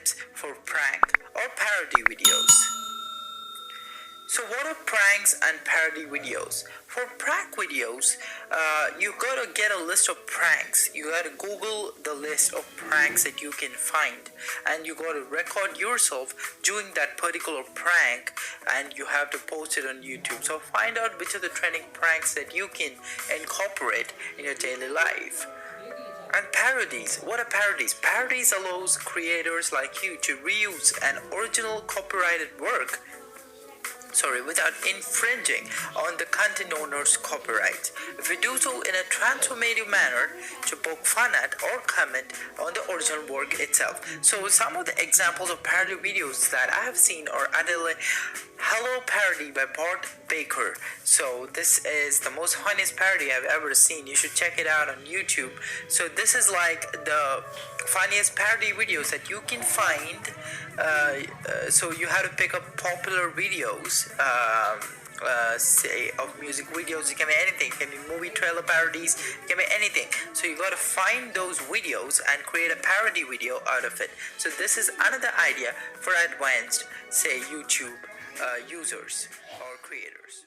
tips for prank or parody videos. So what are pranks and parody videos? For prank videos, you gotta get a list of pranks. You gotta Google the list of pranks that you can find, and you gotta record yourself doing that particular prank, and you have to post it on YouTube. So find out which are the trending pranks that you can incorporate in your daily life. And parodies. What are parodies? Parodies allows creators like you to reuse an original copyrighted work without infringing on the content owner's copyright. If you do so in a transformative manner to poke fun at or comment on the original work itself. So some of the examples of parody videos that I have seen are Adele Hello Parody by Bart Baker. So this is the most funniest parody I've ever seen. You should check it out on YouTube. So this is like the funniest parody videos that you can find. So you have to pick up popular videos, say of music videos. It can be anything. It can be movie trailer parodies. It can be anything. So you got to find those videos and create a parody video out of it. So this is another idea for advanced, say, YouTube users or creators.